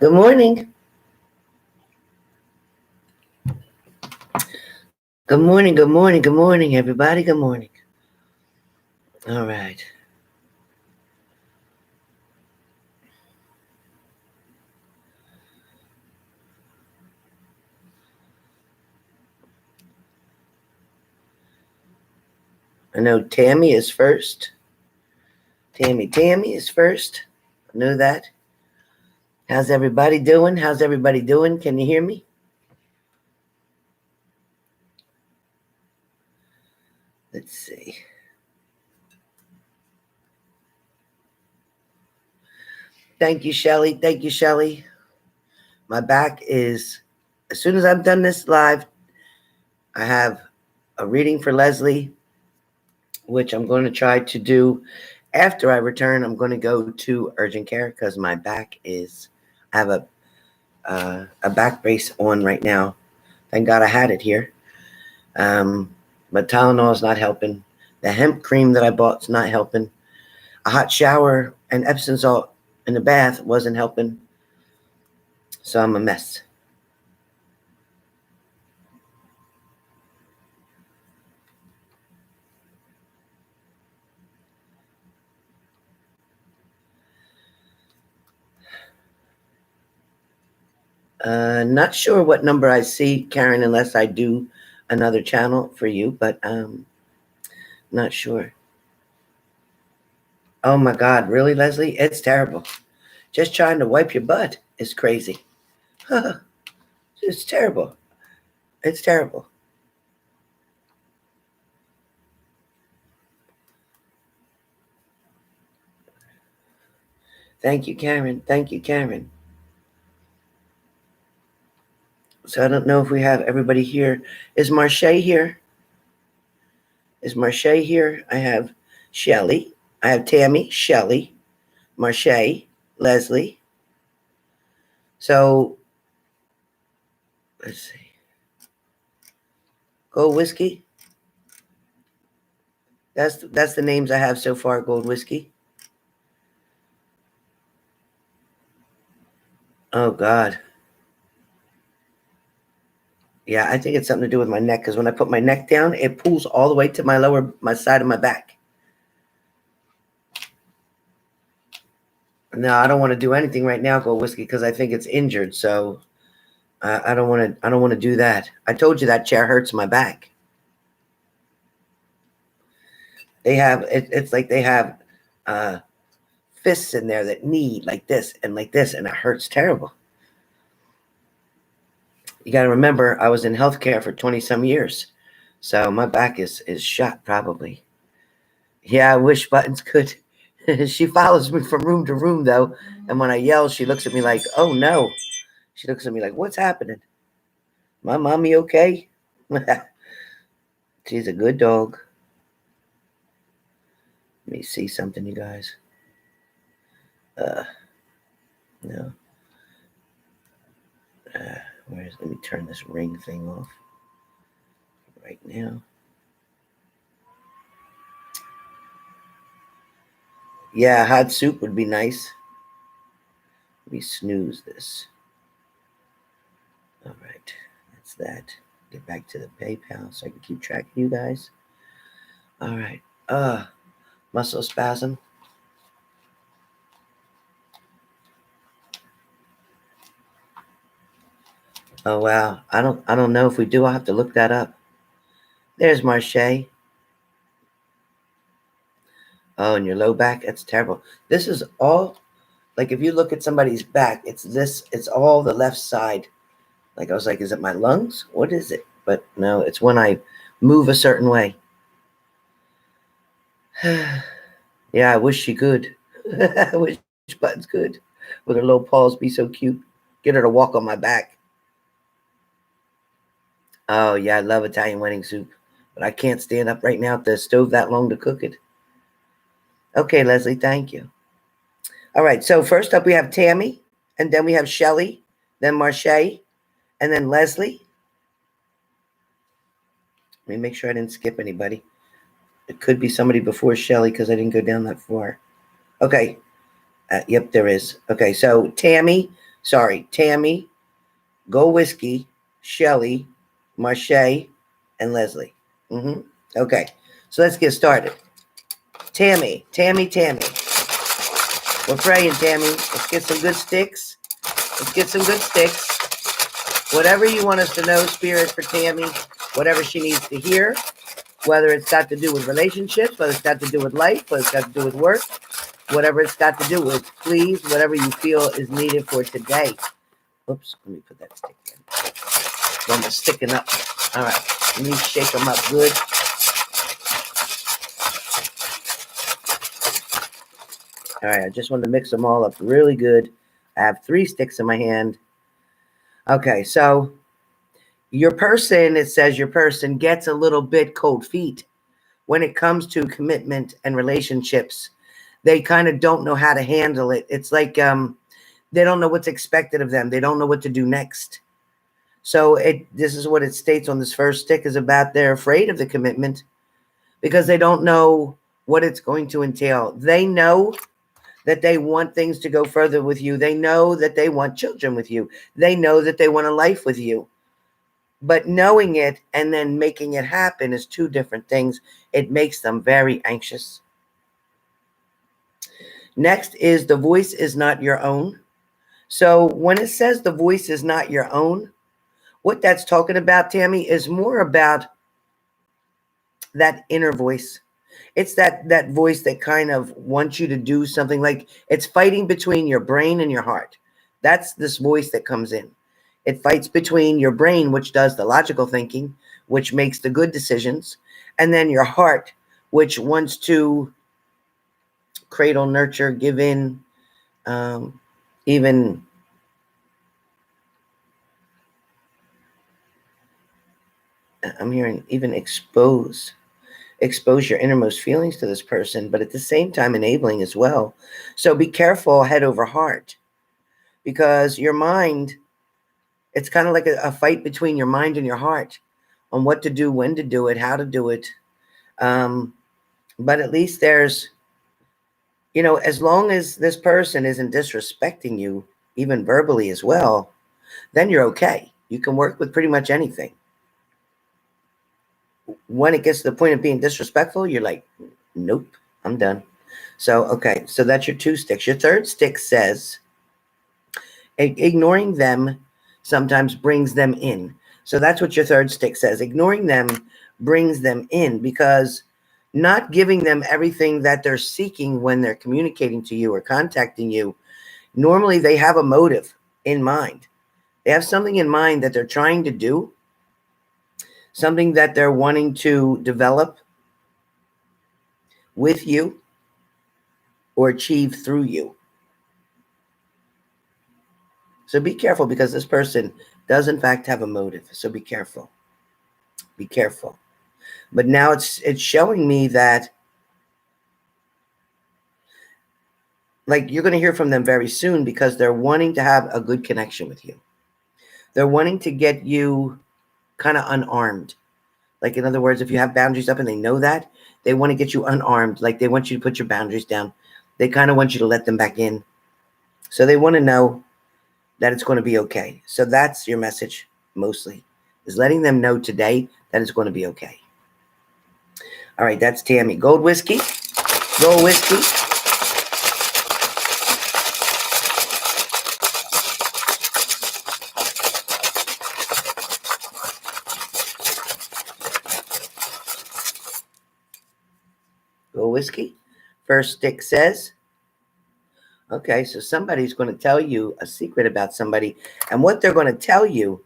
Good morning. Good morning, good morning, good morning, everybody. Good morning. All right. I know Tammy is first. Tammy is first. I know that. How's everybody doing? How's everybody doing? Can you hear me? Let's see. Thank you, Shelley. Thank you, Shelley. My back is, as soon as I'm done this live, I have a reading for Leslie, which I'm going to try to do after I return. I'm going to go to urgent care because my back is, I have a back brace on right now. Thank God I had it here. But Tylenol is not helping. The hemp cream that I bought is not helping. A hot shower and Epsom salt in the bath wasn't helping. So I'm a mess. Not sure what number I see, Karen, unless I do another channel for you, but not sure. Oh my God, really, Leslie? It's terrible. Just trying to wipe your butt is crazy. It's terrible. It's terrible. Thank you, Karen. Thank you, Karen. So I don't know if we have everybody here. Is Marche here? Is Marche here? I have Shelley. I have Tammy, Shelley, Marche, Leslie. So let's see. Gold Whiskey. That's the names I have so far, Gold Whiskey. Oh God. Yeah, I think it's something to do with my neck because when I put my neck down, it pulls all the way to my side of my back. No, I don't want to do anything right now, Gold Whiskey, because I think it's injured. So I don't want to do that. I told you that chair hurts my back. They have it's like they have fists in there that knead like this, and it hurts terrible. You got to remember, I was in healthcare for 20 some years, so my back is shot probably. Yeah, I wish Buttons could. She follows me from room to room though, and when I yell, she looks at me like, "Oh no!" She looks at me like, "What's happening? My mommy okay?" She's a good dog. Let me see something, you guys. No. Let me turn this ring thing off right now. Yeah, hot soup would be nice. Let me snooze this. All right, that's that. Get back to the PayPal so I can keep track of you guys. All right. Muscle spasm. Oh wow. I don't know if we do. I'll have to look that up. There's Marche. Oh, and your low back, that's terrible. This is all, like if you look at somebody's back, it's all the left side. Like I was like, is it my lungs? What is it? But no, it's when I move a certain way. Yeah, I wish she could. I wish Buttons could. With her little paws be so cute. Get her to walk on my back. Oh yeah, I love Italian wedding soup. But I can't stand up right now at the stove that long to cook it. Okay, Leslie, thank you. All right, so first up we have Tammy, and then we have Shelley, then Marche, and then Leslie. Let me make sure I didn't skip anybody. It could be somebody before Shelley because I didn't go down that far. Okay. Yep, there is. Okay, so Tammy, Tammy, Go Whiskey, Shelley, Marche, and Leslie. Okay, so let's get started. Tammy. We're praying, Tammy. Let's get some good sticks. Whatever you want us to know, Spirit, for Tammy, whatever she needs to hear, whether it's got to do with relationships, whether it's got to do with life, whether it's got to do with work, whatever it's got to do with, please, whatever you feel is needed for today. Oops, let me put that stick in. It's almost sticking up. All right, let me shake them up good. All right, I just wanted to mix them all up really good. I have 3 sticks in my hand. Okay, so your person, it says your person gets a little bit cold feet when it comes to commitment and relationships. They kind of don't know how to handle it. It's like they don't know what's expected of them. They don't know what to do next. So this is what it states on this first stick is about. They're afraid of the commitment because they don't know what it's going to entail. They know that they want things to go further with you. They know that they want children with you. They know that they want a life with you. But knowing it and then making it happen is 2 different things. It makes them very anxious. Next is the voice is not your own. So when it says the voice is not your own, what that's talking about, Tammy, is more about that inner voice. It's that voice that kind of wants you to do something, like it's fighting between your brain and your heart. That's this voice that comes in. It fights between your brain, which does the logical thinking, which makes the good decisions, and then your heart, which wants to cradle, nurture, give in, even I'm hearing even expose your innermost feelings to this person, but at the same time enabling as well. So be careful head over heart, because your mind, it's kind of like a fight between your mind and your heart on what to do, when to do it, how to do it. But at least there's, as long as this person isn't disrespecting you, even verbally as well, then you're okay. You can work with pretty much anything. When it gets to the point of being disrespectful, you're like, nope, I'm done. So, okay, so that's your 2 sticks. Your 3rd stick says, ignoring them sometimes brings them in. So that's what your 3rd stick says. Ignoring them brings them in, because not giving them everything that they're seeking when they're communicating to you or contacting you, normally they have a motive in mind. They have something in mind that they're trying to do, something that they're wanting to develop with you or achieve through you. So be careful, because this person does in fact have a motive. So be careful. Be careful. But now it's showing me that, like, you're going to hear from them very soon, because they're wanting to have a good connection with you. They're wanting to get you kind of unarmed. Like, in other words, if you have boundaries up and they know that, they want to get you unarmed. Like, they want you to put your boundaries down. They kind of want you to let them back in. So they want to know that it's going to be okay. So that's your message, mostly, is letting them know today that it's going to be okay. All right, that's Tammy. Gold Whiskey. Gold Whiskey. Gold Whiskey. First stick says, okay, so somebody's going to tell you a secret about somebody, and what they're going to tell you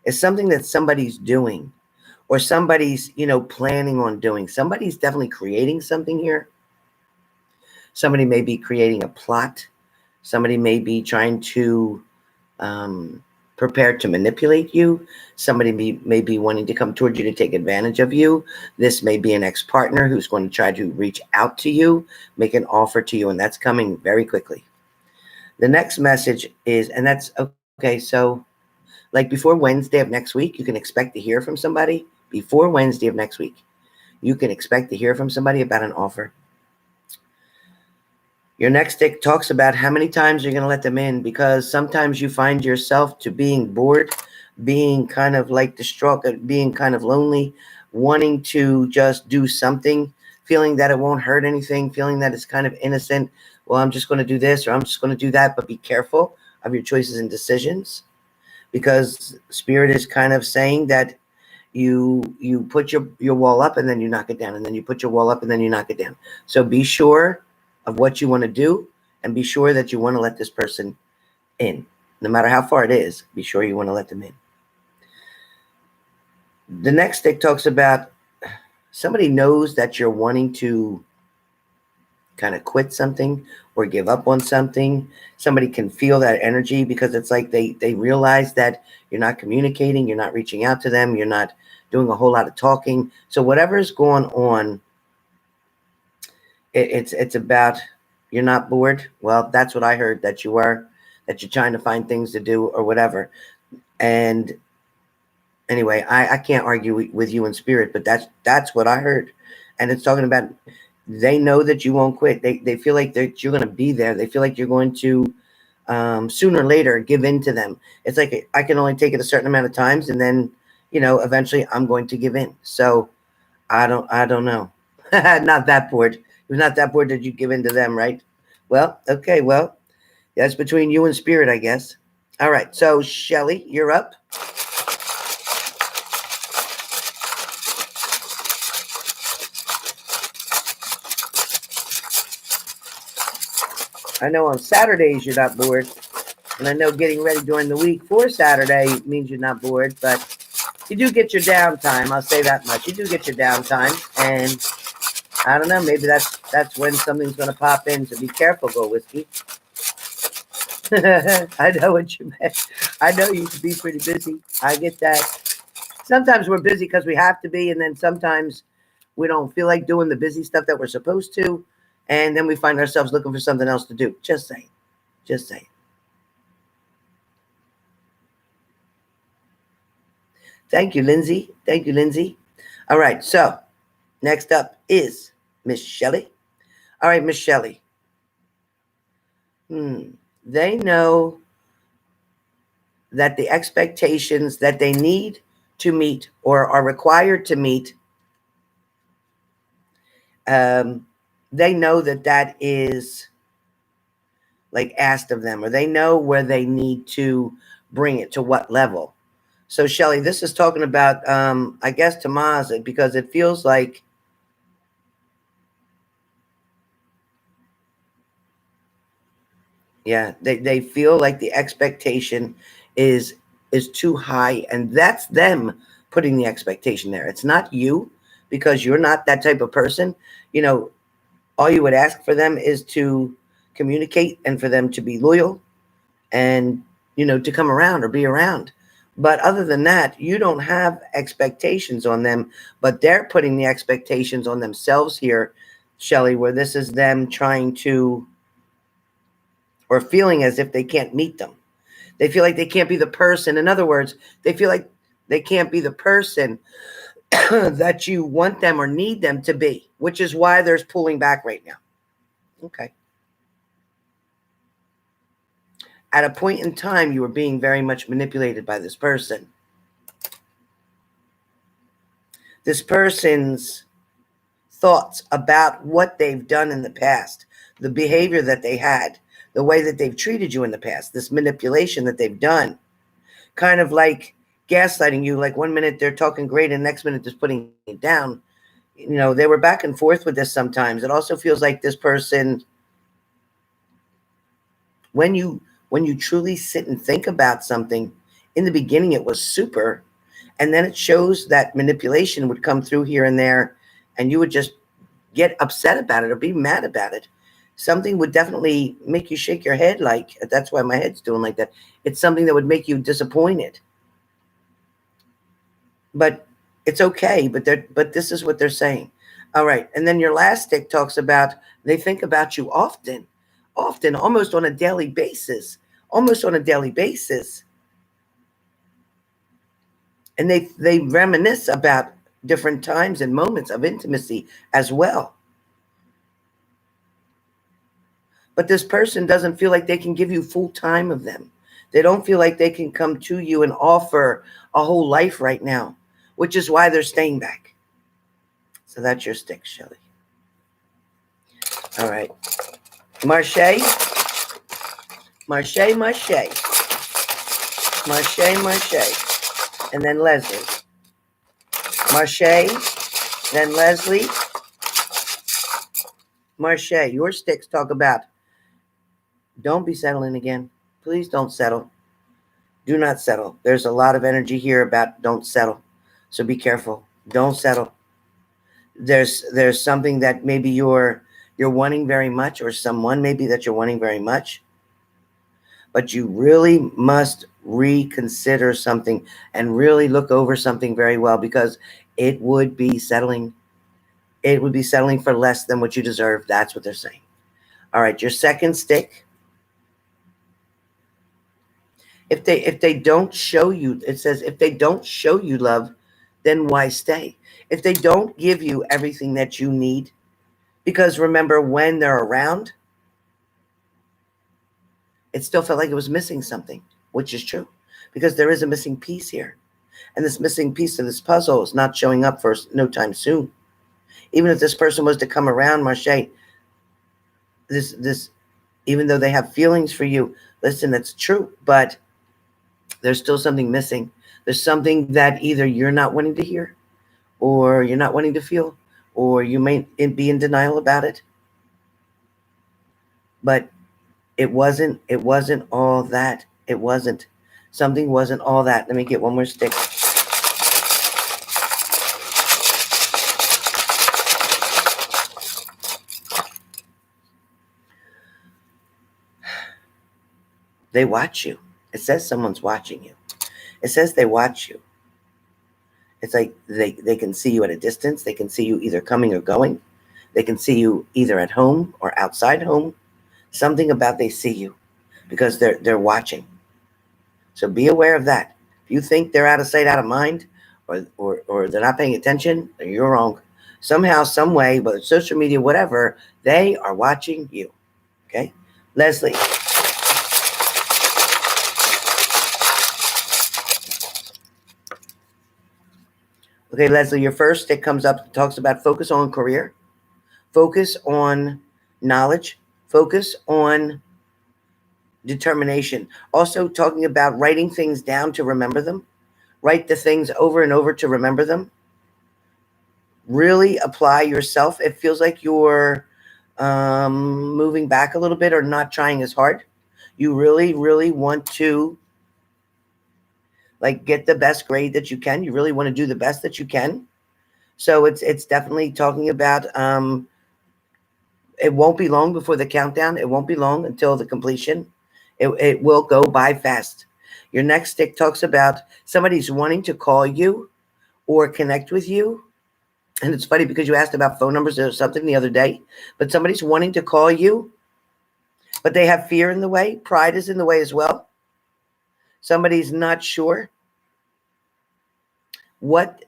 is something that somebody's doing, or somebody's, planning on doing. Somebody's definitely creating something here. Somebody may be creating a plot. Somebody may be trying to prepare to manipulate you. Somebody may be wanting to come towards you to take advantage of you. This may be an ex-partner who's going to try to reach out to you, make an offer to you, and that's coming very quickly. The next message is, and that's, okay, so like before Wednesday of next week, you can expect to hear from somebody. Before Wednesday of next week, you can expect to hear from somebody about an offer. Your next stick talks about how many times you're going to let them in, because sometimes you find yourself to being bored, being kind of like distraught, being kind of lonely, wanting to just do something, feeling that it won't hurt anything, feeling that it's kind of innocent. Well, I'm just going to do this or I'm just going to do that, but be careful of your choices and decisions, because Spirit is kind of saying that you put your wall up and then you knock it down, and then you put your wall up and then you knock it down. So be sure of what you want to do, and be sure that you want to let this person in. No matter how far it is, be sure you want to let them in. The next stick talks about somebody knows that you're wanting to kind of quit something or give up on something. Somebody can feel that energy, because it's like they realize that you're not communicating, you're not reaching out to them, you're not doing a whole lot of talking. So whatever is going on, it's about, you're not bored. Well, that's what I heard, that you are, that you're trying to find things to do or whatever. And anyway, I can't argue with you in spirit, but that's what I heard. And it's talking about, they know that you won't quit. They feel like that you're going to be there. They feel like you're going to sooner or later give in to them. It's like, I can only take it a certain amount of times, and then, eventually I'm going to give in. So I don't know. Not that bored. You're not that bored that you give in to them, right? Well, okay. Well, that's between you and Spirit, I guess. All right. So Shelley, you're up. I know on Saturdays you're not bored, and I know getting ready during the week for Saturday means you're not bored, but you do get your downtime. I'll say that much. You do get your downtime, and I don't know, maybe that's when something's going to pop in, so be careful, Go Whiskey. I know what you meant. I know you can be pretty busy. I get that. Sometimes we're busy because we have to be, and then sometimes we don't feel like doing the busy stuff that we're supposed to, and then we find ourselves looking for something else to do. Just saying. Just saying. Thank you, Lindsay. Thank you, Lindsay. All right, so next up is Miss Shelley. All right, Miss Shelley. They know that the expectations that they need to meet or are required to meet, they know that is like asked of them, or they know where they need to bring it to what level. So Shelley, this is talking about, I guess, Tomas, because it feels like they feel like the expectation is too high, and that's them putting the expectation there. It's not you, because you're not that type of person. All you would ask for them is to communicate, and for them to be loyal, and to come around or be around. But other than that, you don't have expectations on them, but they're putting the expectations on themselves here, Shelley, where this is them trying to, or feeling as if they can't meet them. They feel like they can't be the person. In other words, they feel like they can't be the person that you want them or need them to be, which is why there's pulling back right now. Okay. At a point in time, you were being very much manipulated by this person. This person's thoughts about what they've done in the past, the behavior that they had, the way that they've treated you in the past, this manipulation that they've done, kind of like gaslighting you. Like 1 minute they're talking great and next minute they're putting it down. They were back and forth with this sometimes. It also feels like this person, when you truly sit and think about something, in the beginning it was super, and then it shows that manipulation would come through here and there, and you would just get upset about it or be mad about it. Something would definitely make you shake your head, like, that's why my head's doing like that. It's something that would make you disappointed. But it's okay, but this is what they're saying. All right, and then your last stick talks about, they think about you often, almost on a daily basis. And they reminisce about different times and moments of intimacy as well. But this person doesn't feel like they can give you full time of them. They don't feel like they can come to you and offer a whole life right now, which is why they're staying back. So that's your stick, Shelley. All right. Marche. Marche, Marche. Marche, Marche. And then Leslie. Marche, then Leslie. Marche, your sticks talk about don't be settling again. Please don't settle. Do not settle. There's a lot of energy here about don't settle. So be careful. Don't settle. There's something that maybe you're wanting very much, or someone maybe that you're wanting very much. But you really must reconsider something and really look over something very well, because it would be settling. It would be settling for less than what you deserve. That's what they're saying. All right, your second stick. If they don't show you, it says, if they don't show you love, then why stay? If they don't give you everything that you need, because remember, when they're around, it still felt like it was missing something, which is true, because there is a missing piece here. And this missing piece of this puzzle is not showing up for no time soon. Even if this person was to come around, Marche, this, even though they have feelings for you, listen, it's true, but there's still something missing. There's something that either you're not wanting to hear, or you're not wanting to feel, or you may be in denial about it. But it wasn't all that. It wasn't. Something wasn't all that. Let me get one more stick. They watch you. It says someone's watching you. It says they watch you. It's like they can see you at a distance. They can see you either coming or going. They can see you either at home or outside home. Something about they see you, because they're watching. So be aware of that. If you think they're out of sight, out of mind, or they're not paying attention, you're wrong. Somehow, some way, whether it's social media, whatever, they are watching you. Okay? Leslie. Okay, Leslie, your first stick comes up, talks about focus on career, focus on knowledge, focus on determination. Also talking about writing things down to remember them. Write the things over and over to remember them. Really apply yourself. It feels like you're moving back a little bit or not trying as hard. You really, really want to get the best grade that you can. You really want to do the best that you can. So it's definitely talking about it won't be long before the countdown. It won't be long until the completion. It will go by fast. Your next stick talks about somebody's wanting to call you or connect with you. And it's funny because you asked about phone numbers or something the other day, but somebody's wanting to call you, but they have fear in the way. Pride is in the way as well. Somebody's not sure what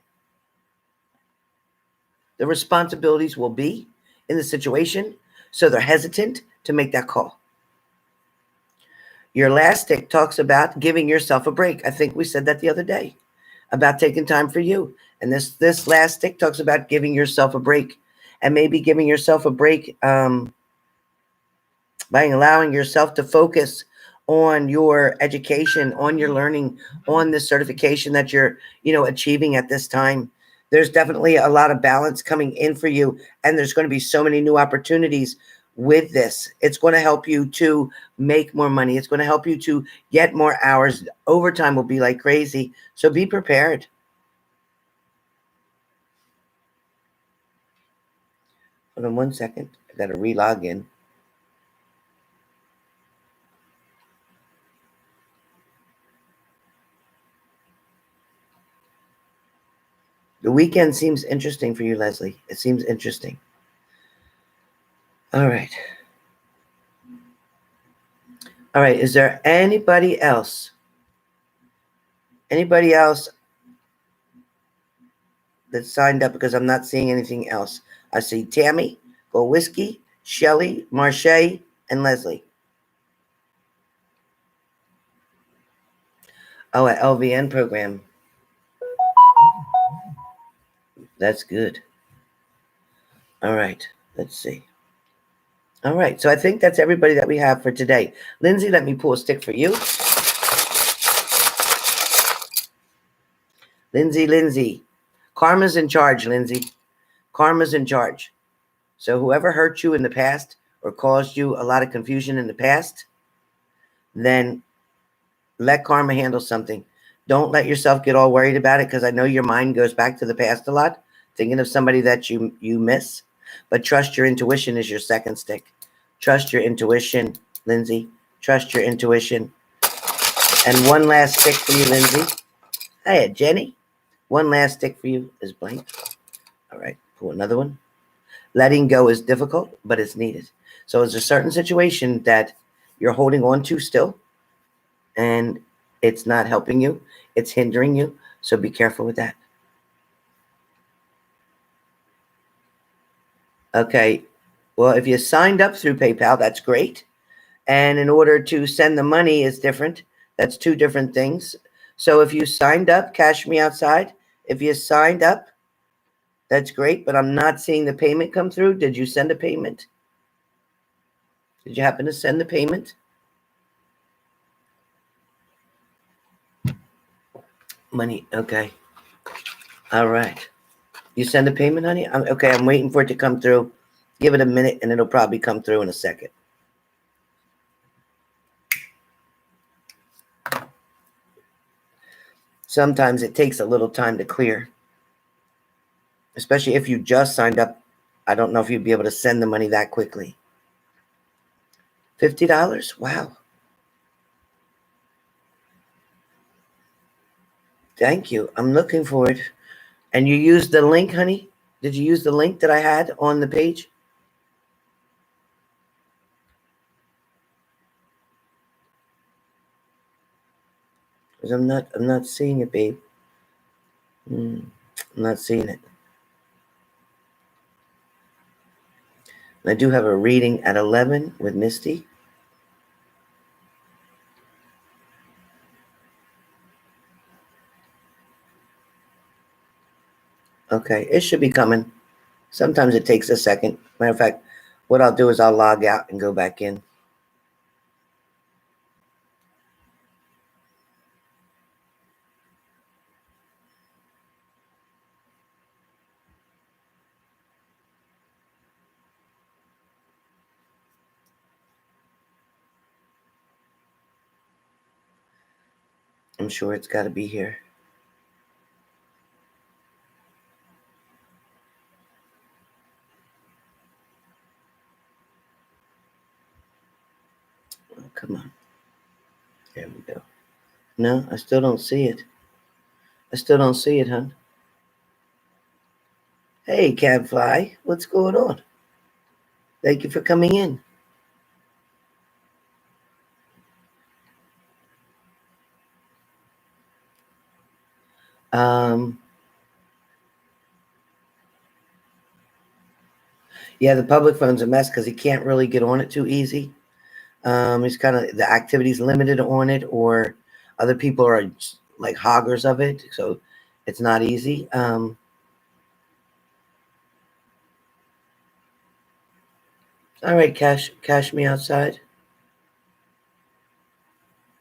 the responsibilities will be in the situation, so they're hesitant to make that call. Your last stick talks about giving yourself a break. I think we said that the other day about taking time for you. And this last stick talks about giving yourself a break, and maybe giving yourself a break by allowing yourself to focus on your education, on your learning, on the certification that you're, achieving at this time. There's definitely a lot of balance coming in for you, and there's going to be so many new opportunities with this. It's going to help you to make more money. It's going to help you to get more hours. Overtime will be like crazy. So be prepared. Hold on one second. I got to re-log in. The weekend seems interesting for you, Leslie. It seems interesting. All right. All right. Is there anybody else? Anybody else that signed up? Because I'm not seeing anything else. I see Tammy, Go Whiskey, Shelley, Marche, and Leslie? Oh, at LVN program. That's good. All right. Let's see. All right. So I think that's everybody that we have for today. Lindsay, let me pull a stick for you. Lindsay. Karma's in charge, Lindsay. Karma's in charge. So whoever hurt you in the past or caused you a lot of confusion in the past, then let karma handle something. Don't let yourself get all worried about it, because I know your mind goes back to the past a lot, thinking of somebody that you miss. But trust your intuition is your second stick. Trust your intuition, Lindsay. Trust your intuition. And one last stick for you, Lindsay. Hey, Jenny. One last stick for you is blank. All right, pull another one. Letting go is difficult, but it's needed. So it's a certain situation that you're holding on to still, and it's not helping you. It's hindering you. So be careful with that. Okay. Well, if you signed up through PayPal, that's great. And in order to send the money is different. That's two different things. So if you signed up, cash me outside. If you signed up, that's great, but I'm not seeing the payment come through. Did you send a payment? Did you happen to send the payment? Money. Okay. All right. You send a payment, honey? Okay, I'm waiting for it to come through. Give it a minute, and it'll probably come through in a second. Sometimes it takes a little time to clear, especially if you just signed up. I don't know if you'd be able to send the money that quickly. $50? Wow. Thank you. I'm looking for it. And you used the link, honey? Did you use the link that I had on the page? Because I'm not seeing it, babe. I'm not seeing it. I do have a reading at 11 with Misty. Okay, it should be coming. Sometimes it takes a second. Matter of fact, what I'll do is I'll log out and go back in. I'm sure it's got to be here. Oh, come on. There we go. No, I still don't see it. I still don't see it, hon. Hey, Cadfly, what's going on? Thank you for coming in. Yeah, the public phone's a mess because he can't really get on it too easy. He's kind of, the activity's limited on it, or other people are like hoggers of it, so it's not easy. All right, cash me outside.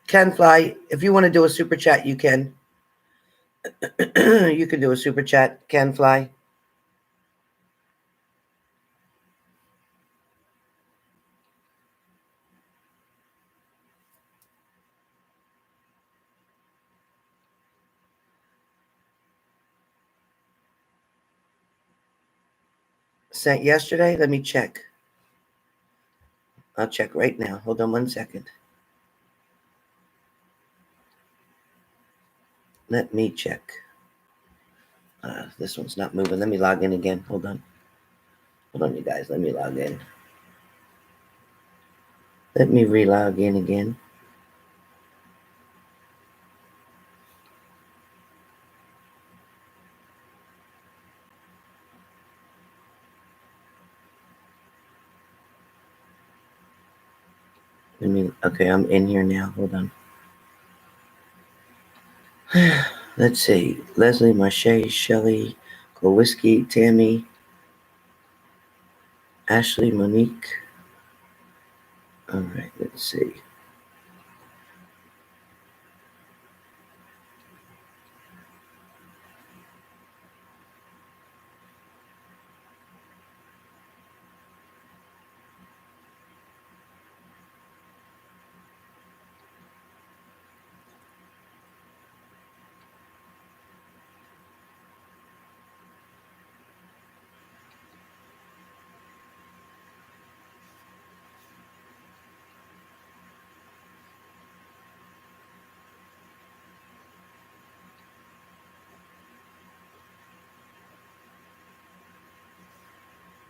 Can fly. If you want to do a super chat, you can. You can do a super chat. Can fly. Sent yesterday. Let me check. I'll check right now. Hold on 1 second. Let me check. This one's not moving. Let me log in again. Hold on. Hold on, you guys. Let me log in. Let me re-log in again. Okay, I'm in here now. Hold on. Let's see. Leslie, Marche, Shelley, Whiskey, Tammy, Ashley, Monique. All right, let's see.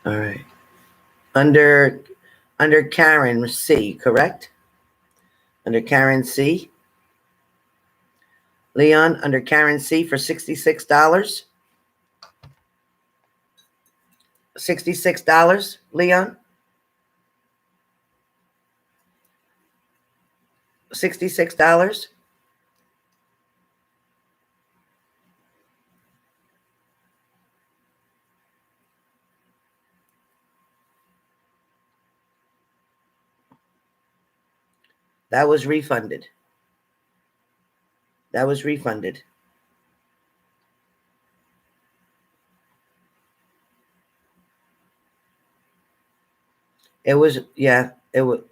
All right. Under Karen C, correct? Under Karen C. Leon, under Karen C for $66. $66, Leon. $66. That was refunded. That was refunded. It was, yeah, it was.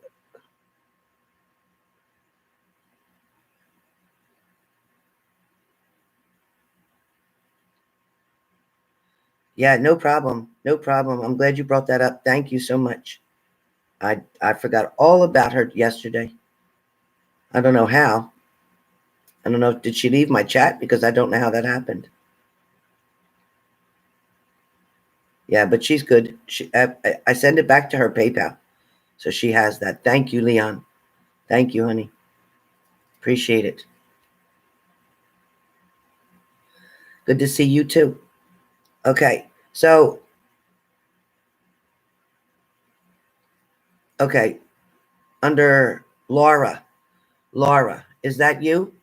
Yeah, no problem. No problem. I'm glad you brought that up. Thank you so much. I forgot all about her yesterday. I don't know how. I don't know. Did she leave my chat? Because I don't know how that happened. Yeah, but she's good. I send it back to her PayPal. So she has that. Thank you, Leon. Thank you, honey. Appreciate it. Good to see you too. Okay. So, okay. Under Laura. Laura, is that you?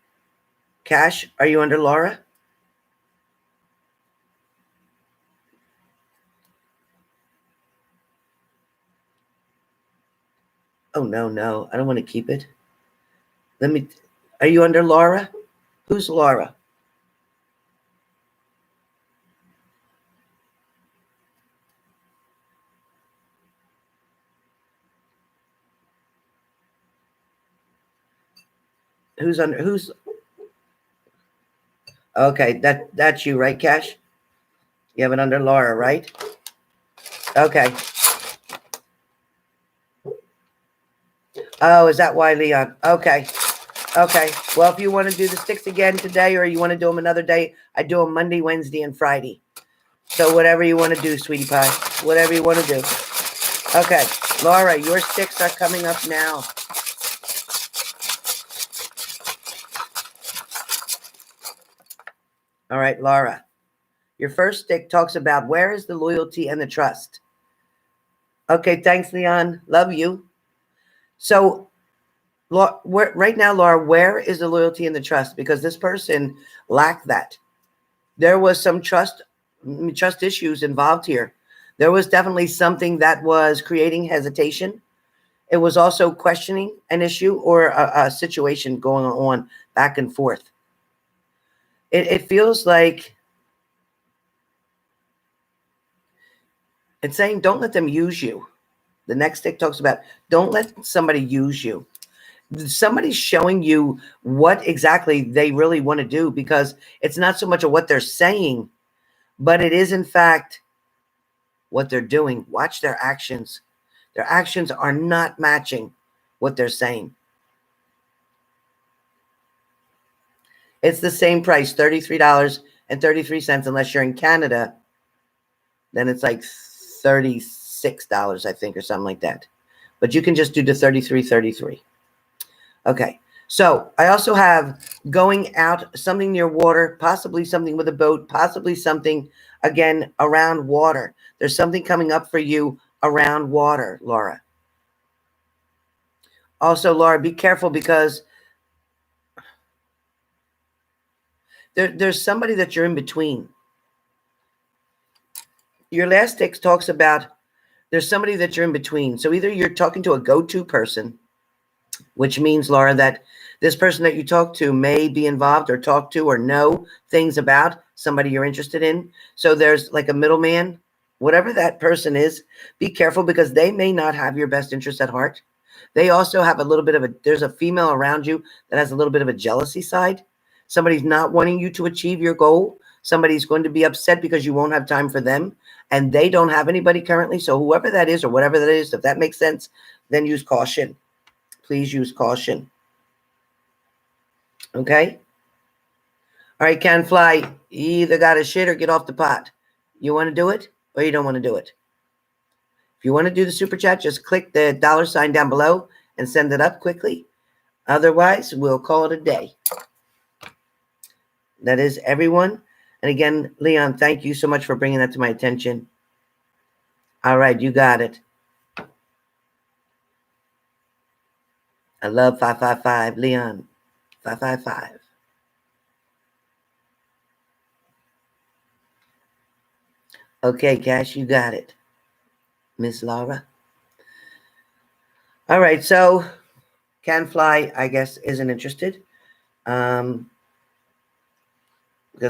Cash, are you under Laura? Oh, no. I don't want to keep it. Are you under Laura? Who's Laura? Who's okay, that's you, right, Cash? You have it under Laura, right? Okay. Oh, is that why, Leon? Okay. Okay. Well, if you want to do the sticks again today or you want to do them another day, I do them Monday, Wednesday, and Friday. So whatever you want to do, sweetie pie. Whatever you want to do. Okay. Laura, your sticks are coming up now. All right, Laura. Your first stick talks about where is the loyalty and the trust. Okay, thanks, Leon. Love you. So, right now, Laura, where is the loyalty and the trust? Because this person lacked that. There was some trust issues involved here. There was definitely something that was creating hesitation. It was also questioning an issue or a situation going on back and forth. It feels like it's saying, don't let them use you. The next stick talks about, don't let somebody use you. Somebody's showing you what exactly they really want to do, because it's not so much of what they're saying, but it is in fact what they're doing. Watch their actions. Their actions are not matching what they're saying. It's the same price, $33.33, unless you're in Canada. Then it's like $36, I think, or something like that. But you can just do the $33.33. Okay. So I also have going out, something near water, possibly something with a boat, possibly something, again, around water. There's something coming up for you around water, Laura. Also, Laura, be careful because there's somebody that you're in between. Your last text talks about there's somebody that you're in between. So either you're talking to a go-to person, which means, Laura, that this person that you talk to may be involved or talk to or know things about somebody you're interested in. So there's like a middleman. Whatever that person is, be careful because they may not have your best interest at heart. They also have a little bit of there's a female around you that has a little bit of a jealousy side. Somebody's not wanting you to achieve your goal. Somebody's going to be upset because you won't have time for them. And they don't have anybody currently. So whoever that is or whatever that is, if that makes sense, then use caution. Please use caution. Okay? All right, Can Fly, you either got to shit or get off the pot. You want to do it or you don't want to do it? If you want to do the super chat, just click the $ down below and send it up quickly. Otherwise, we'll call it a day. That is everyone. And again, Leon, thank you so much for bringing that to my attention. All right, you got it. I love 555, Leon. 555. Okay, Cash, you got it. Miss Laura. All right, so Can Fly, I guess, isn't interested. Because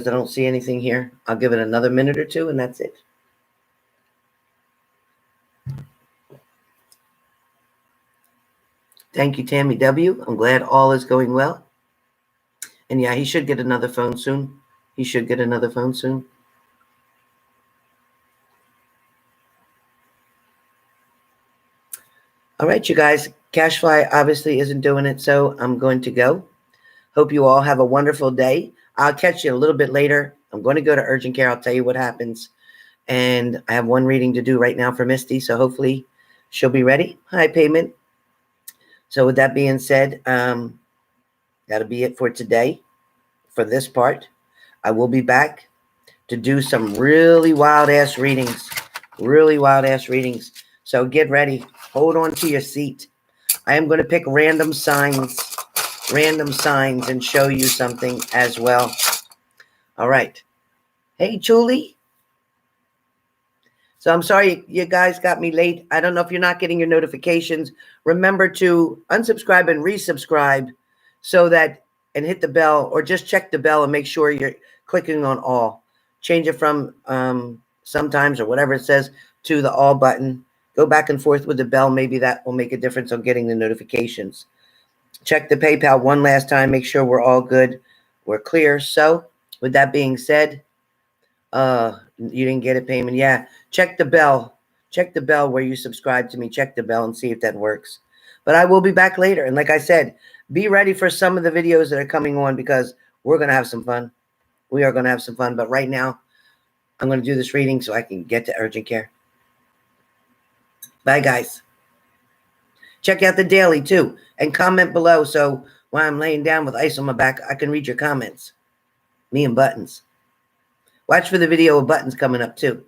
I don't see anything here. I'll give it another minute or two, and that's it. Thank you, Tammy W. I'm glad all is going well. And yeah, he should get another phone soon. He should get another phone soon. All right, you guys. Cashfly obviously isn't doing it, so I'm going to go. Hope you all have a wonderful day. I'll catch you a little bit later. I'm going to go to urgent care. I'll tell you what happens. And I have one reading to do right now for Misty, so hopefully she'll be ready. Hi, Payment. So with that being said, that'll be it for today, for this part. I will be back to do some really wild-ass readings. Really wild-ass readings. So get ready. Hold on to your seat. I am going to pick random signs and show you something as well. All right. Hey, Julie. So I'm sorry you guys got me late. I don't know if you're not getting your notifications. Remember to unsubscribe and resubscribe so that, and hit the bell, or just check the bell and make sure you're clicking on all. Change it from sometimes or whatever it says to the all button. Go back and forth with the bell. Maybe that will make a difference on getting the notifications. Check the PayPal one last time. Make sure we're all good. We're clear. So with that being said, you didn't get a payment. Yeah. Check the bell. Check the bell where you subscribe to me. Check the bell and see if that works. But I will be back later. And like I said, be ready for some of the videos that are coming on because we're going to have some fun. We are going to have some fun. But right now, I'm going to do this reading so I can get to urgent care. Bye, guys. Check out the daily, too. And comment below so while I'm laying down with ice on my back, I can read your comments. Me and Buttons. Watch for the video of Buttons coming up, too.